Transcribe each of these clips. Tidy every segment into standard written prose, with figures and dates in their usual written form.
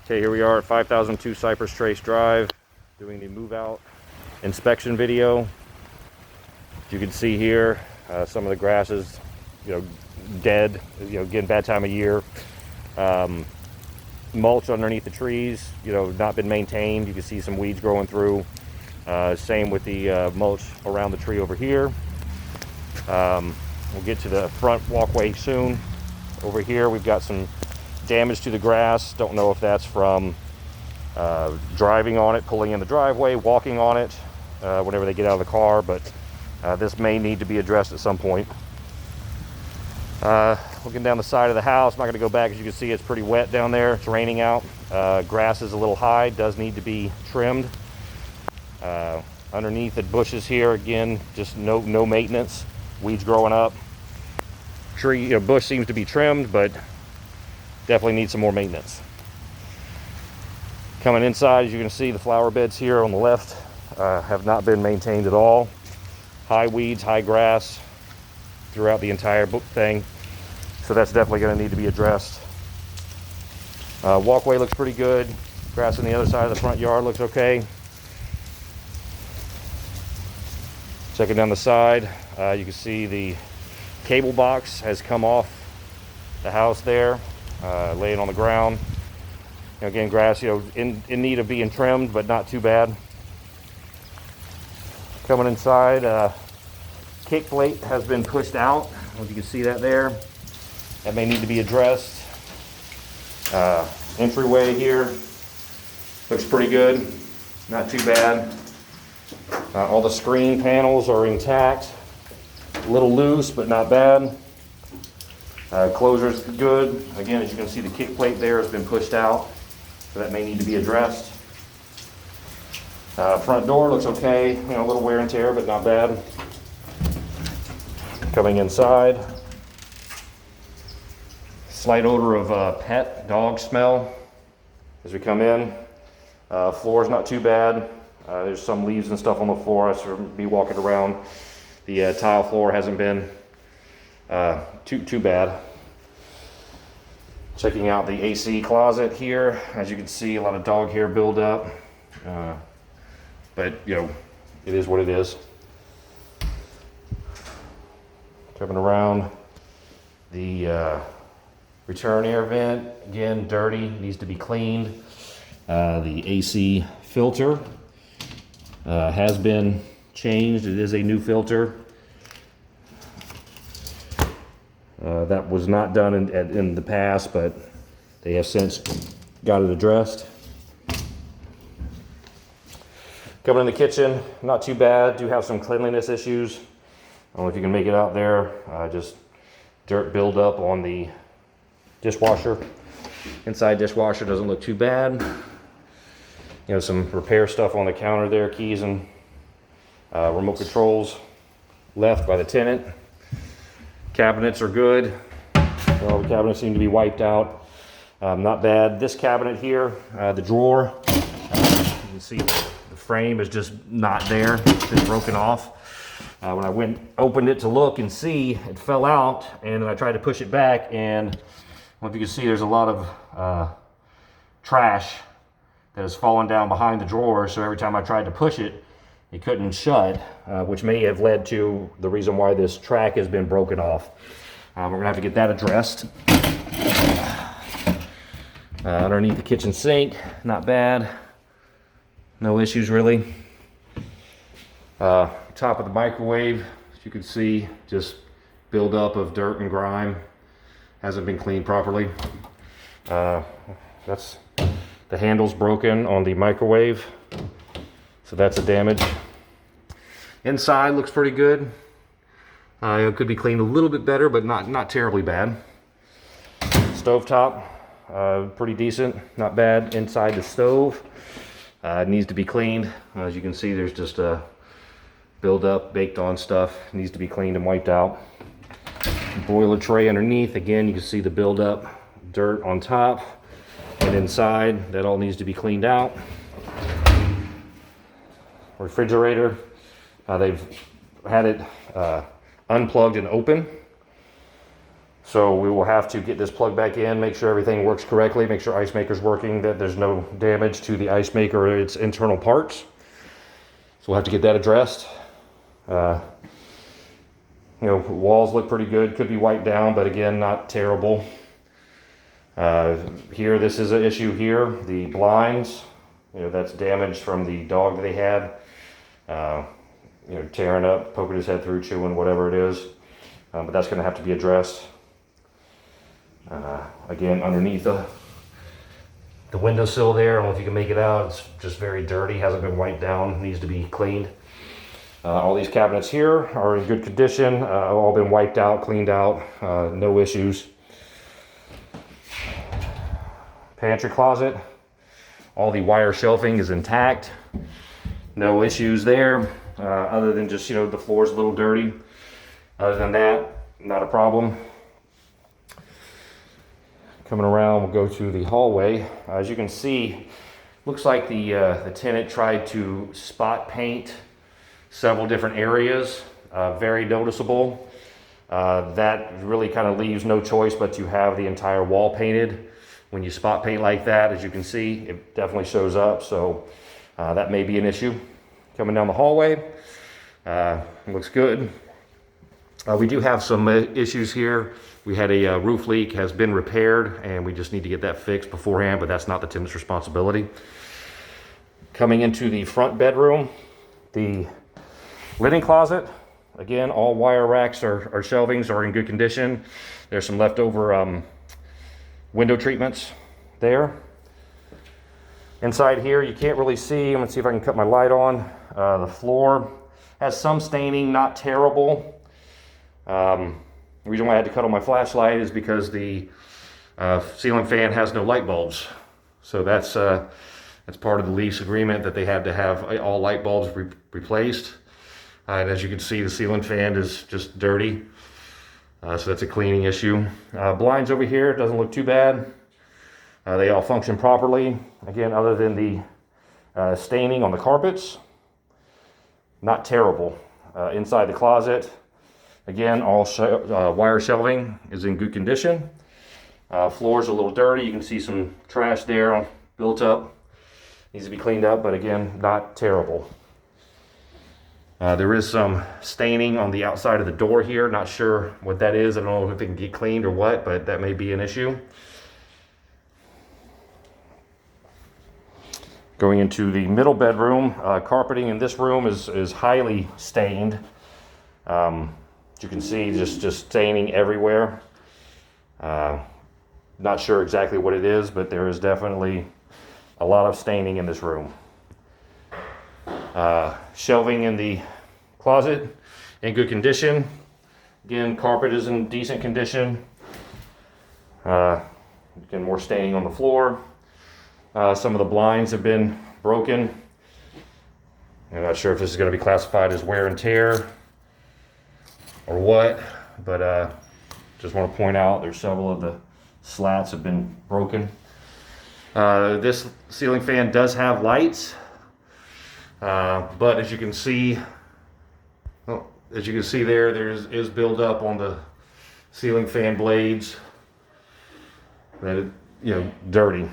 Okay, here we are at 5002 Cypress Trace Drive, doing the move out inspection video. As you can see here, some of the grass is, dead. Again, bad time of year. Mulch underneath the trees, not been maintained. You can see some weeds growing through. Same with the mulch around the tree over here. We'll get to the front walkway soon. Over here, we've got some damage to the grass. Don't know if that's from driving on it, pulling in the driveway, walking on it whenever they get out of the car, but this may need to be addressed at some point. Looking down the side of the house, I'm not going to go back. As you can see, it's pretty wet down there. It's raining out. Grass is a little high, does need to be trimmed. Underneath the bushes here, again, just no maintenance. Weeds growing up. Tree, bush seems to be trimmed, but definitely needs some more maintenance. Coming inside, as you can see, the flower beds here on the left have not been maintained at all. High weeds, high grass throughout the entire thing. So that's definitely going to need to be addressed. Walkway looks pretty good. Grass on the other side of the front yard looks okay. Checking down the side, you can see the cable box has come off the house there. Laying on the ground. Again, grass, in need of being trimmed, but not too bad. Coming inside, kick plate has been pushed out. I don't know if you can see that there. That may need to be addressed. Entryway here looks pretty good, not too bad. All the screen panels are intact. A little loose, but not bad. Closer's good. Again, as you can see, the kick plate there has been pushed out, so that may need to be addressed. Front door looks okay. A little wear and tear, but not bad. Coming inside, slight odor of pet dog smell as we come in. Floor's not too bad. There's some leaves and stuff on the floor. I should be walking around. The tile floor hasn't been too bad. Checking out the AC closet here. As you can see, a lot of dog hair buildup. But it is what it is. Coming around the return air vent, again dirty, needs to be cleaned. The AC filter has been changed. It is a new filter. That was not done in the past, but they have since got it addressed. Coming in the kitchen, not too bad. Do have some cleanliness issues. I don't know if you can make it out there. Just dirt buildup on the dishwasher. Inside dishwasher doesn't look too bad. Some repair stuff on the counter there, keys and remote controls left by the tenant. Cabinets are good. Well, the cabinets seem to be wiped out. Not bad. This cabinet here, the drawer, you can see the frame is just not there. It's been broken off. When I opened it to look and see, it fell out, and I tried to push it back, and I don't know if you can see, there's a lot of trash that has fallen down behind the drawer. So every time I tried to push it, it couldn't shut, which may have led to the reason why this track has been broken off. We're gonna have to get that addressed. Underneath the kitchen sink, not bad. No issues really. Top of the microwave, as you can see, just buildup of dirt and grime. Hasn't been cleaned properly. That's the handle's broken on the microwave. So that's a damage. Inside looks pretty good. It could be cleaned a little bit better, but not terribly bad. Stovetop, pretty decent, not bad. Inside the stove, it needs to be cleaned. As you can see, there's just a buildup, baked on stuff. It needs to be cleaned and wiped out. Boiler tray underneath, again, you can see the buildup, dirt on top and inside. That all needs to be cleaned out. Refrigerator, they've had it unplugged and open. So we will have to get this plug back in, make sure everything works correctly, make sure ice maker's working, that there's no damage to the ice maker or its internal parts. So we'll have to get that addressed. You know, walls look pretty good, could be wiped down, but again, not terrible. Here, this is an issue here. The blinds, you know, that's damage from the dog that they had. You know, tearing up, poking his head through, chewing, whatever it is. But that's going to have to be addressed. Again, underneath the windowsill there, I don't know if you can make it out. It's just very dirty, hasn't been wiped down, needs to be cleaned. All these cabinets here are in good condition, all been wiped out, cleaned out, no issues. Pantry closet, all the wire shelving is intact, no issues there, other than just, you know, the floor's a little dirty. Other than that, not a problem. Coming around, we'll go to the hallway. As you can see, looks like the tenant tried to spot paint several different areas, very noticeable. That really kind of leaves no choice but to have the entire wall painted. When you spot paint like that, as you can see, it definitely shows up, so that may be an issue. Coming down the hallway, looks good. We do have some issues here. We had a roof leak, has been repaired, and we just need to get that fixed beforehand, but that's not the tenant's responsibility. Coming into the front bedroom, the linen closet, again, all wire racks or shelvings are in good condition. There's some leftover window treatments there. Inside here, you can't really see. I'm gonna see if I can cut my light on. The floor has some staining, not terrible. The reason why I had to cut on my flashlight is because the ceiling fan has no light bulbs. So that's part of the lease agreement, that they had to have all light bulbs replaced. And as you can see, the ceiling fan is just dirty. So that's a cleaning issue. Blinds over here, doesn't look too bad. They all function properly. Again, other than the staining on the carpets, not terrible. Inside the closet, again, all wire shelving is in good condition. Floor's a little dirty. You can see some trash there built up. Needs to be cleaned up, but again, not terrible. There is some staining on the outside of the door here. Not sure what that is. I don't know if it can get cleaned or what, but that may be an issue. Going into the middle bedroom, carpeting in this room is highly stained. As you can see, just staining everywhere. Not sure exactly what it is, but there is definitely a lot of staining in this room. Shelving in the closet in good condition. Again, carpet is in decent condition. Again, more staining on the floor. Some of the blinds have been broken. I'm not sure if this is going to be classified as wear and tear or what, but just want to point out there's several of the slats have been broken. This ceiling fan does have lights, but as you can see, there is buildup on the ceiling fan blades that dirty.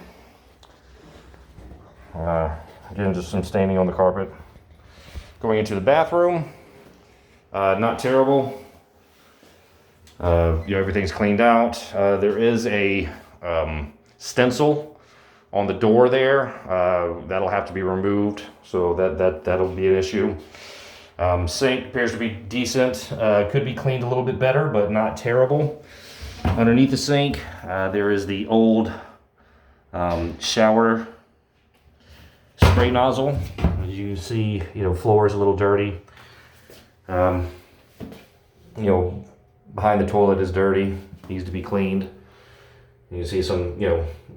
Again, just some staining on the carpet. Going into the bathroom, not terrible. Everything's cleaned out. There is a stencil on the door there. That'll have to be removed, so that'll be an issue. Sink appears to be decent. Could be cleaned a little bit better, but not terrible. Underneath the sink, there is the old shower spray nozzle. As you can see, floor is a little dirty. Behind the toilet is dirty, needs to be cleaned. You can see some,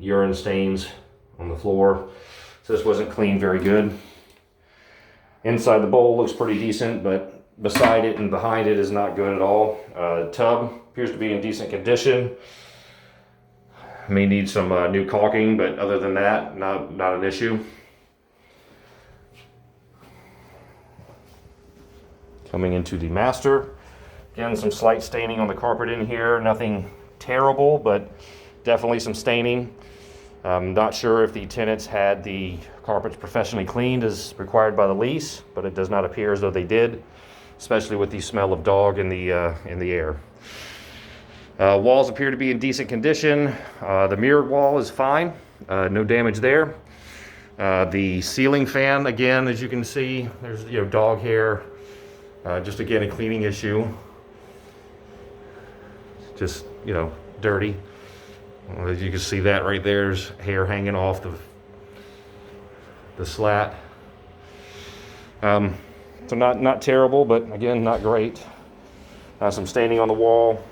urine stains on the floor. So this wasn't cleaned very good. Inside the bowl looks pretty decent, but beside it and behind it is not good at all. The tub appears to be in decent condition. May need some new caulking, but other than that, not an issue. Coming into the master, again, some slight staining on the carpet in here. Nothing terrible, but definitely some staining. I'm not sure if the tenants had the carpets professionally cleaned as required by the lease, but it does not appear as though they did, especially with the smell of dog in the air. Walls appear to be in decent condition. The mirrored wall is fine, no damage there. The ceiling fan, again, as you can see, there's dog hair, just again a cleaning issue. Just dirty. As you can see that right there's hair hanging off the slat. So not terrible, but again not great. Some staining on the wall.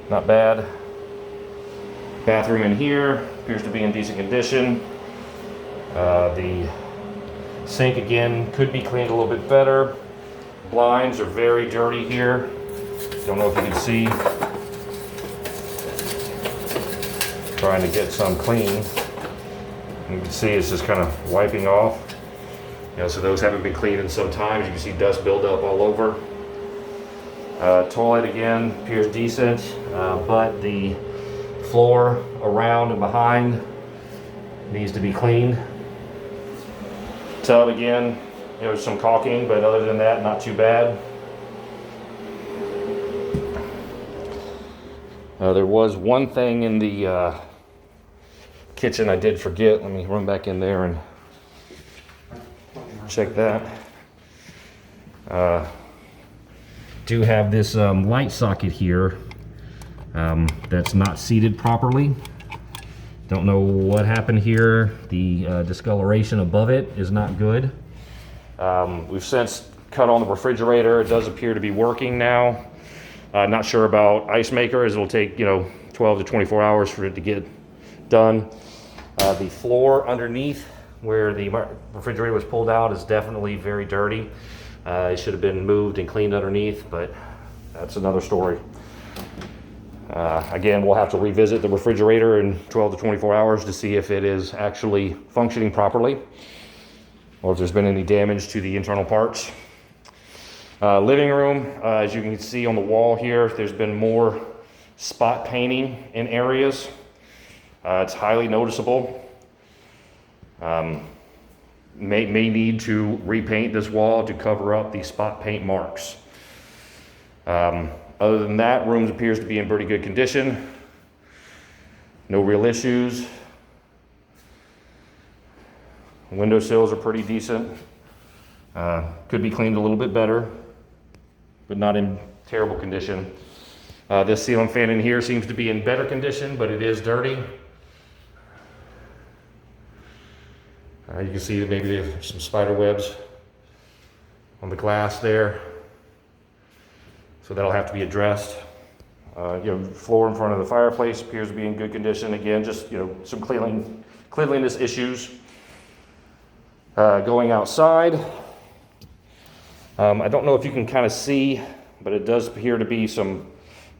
Not bad. Bathroom in here appears to be in decent condition. The sink again could be cleaned a little bit better. Blinds are very dirty here. Don't know if you can see. Trying to get some clean. You can see it's just kind of wiping off. So those haven't been cleaned in some time. You can see dust buildup all over. Toilet again appears decent, but the floor around and behind needs to be cleaned. Tub again, some caulking, but other than that, not too bad. There was one thing in the kitchen I did forget. Let me run back in there and check that. Do have this light socket here that's not seated properly. Don't know what happened here. The discoloration above it is not good. We've since cut on the refrigerator. It does appear to be working now. Not sure about ice maker, as it'll take 12 to 24 hours for it to get done. The floor underneath where the refrigerator was pulled out is definitely very dirty. It should have been moved and cleaned underneath, but that's another story. Again, we'll have to revisit the refrigerator in 12 to 24 hours to see if it is actually functioning properly or if there's been any damage to the internal parts. Living room, as you can see on the wall here, there's been more spot painting in areas. It's highly noticeable. May need to repaint this wall to cover up the spot paint marks. Other than that, room appears to be in pretty good condition. No real issues. Windowsills are pretty decent. Could be cleaned a little bit better, but not in terrible condition. This ceiling fan in here seems to be in better condition, but it is dirty. You can see that maybe there's some spider webs on the glass there. So that'll have to be addressed. Floor in front of the fireplace appears to be in good condition. Again, just some cleanliness issues. Going outside, I don't know if you can kind of see, but it does appear to be some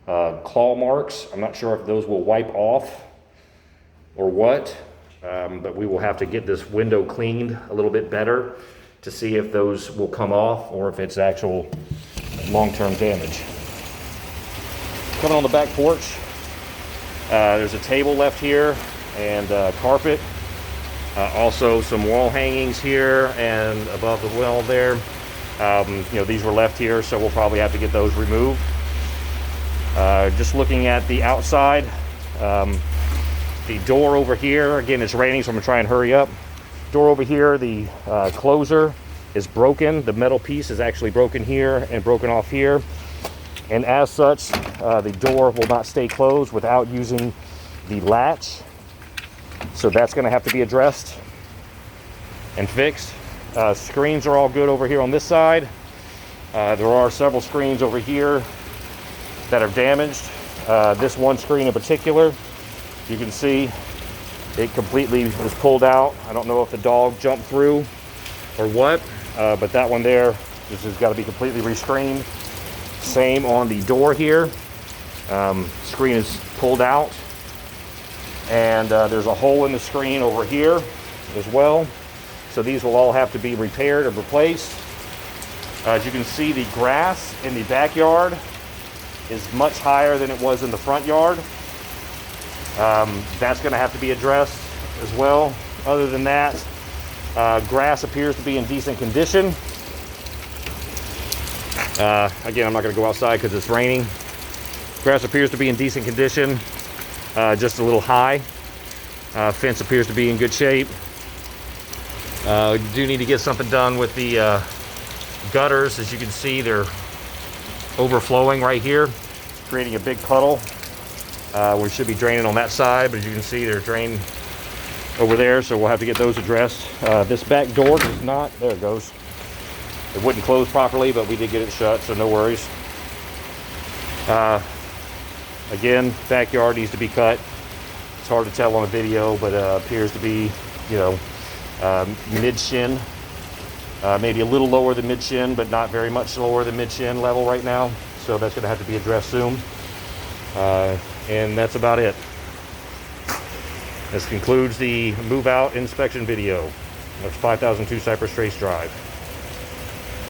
claw marks. I'm not sure if those will wipe off or what, but we will have to get this window cleaned a little bit better to see if those will come off or if it's actual long-term damage. Coming on the back porch, there's a table left here and carpet. Also some wall hangings here and above the wall there. These were left here, so we'll probably have to get those removed. Just looking at the outside, the door over here, again it's raining so I'm gonna try and hurry up. Door over here, the closer is broken. The metal piece is actually broken here and broken off here. And as such, the door will not stay closed without using the latch. So that's gonna have to be addressed and fixed. Screens are all good over here on this side. There are several screens over here that are damaged. This one screen in particular, you can see it completely was pulled out. I don't know if the dog jumped through or what, but that one there, this has got to be completely rescreened. Same on the door here. Screen is pulled out, and there's a hole in the screen over here as well. So these will all have to be repaired or replaced. As you can see, the grass in the backyard is much higher than it was in the front yard. That's going to have to be addressed as well. Other than that, grass appears to be in decent condition. Again, I'm not going to go outside because it's raining. Grass appears to be in decent condition, just a little high. Fence appears to be in good shape. Do need to get something done with the gutters. As you can see, they're overflowing right here, creating a big puddle. We should be draining on that side, but as you can see, they're drained over there, so we'll have to get those addressed. This back door does not, there it goes. It wouldn't close properly, but we did get it shut, so no worries. Again, backyard needs to be cut. It's hard to tell on a video, but appears to be, you know, mid-shin. Maybe a little lower than mid-shin, but not very much lower than mid-shin level right now. So that's going to have to be addressed soon. And that's about it. This concludes the move-out inspection video of 5002 Cypress Trace Drive.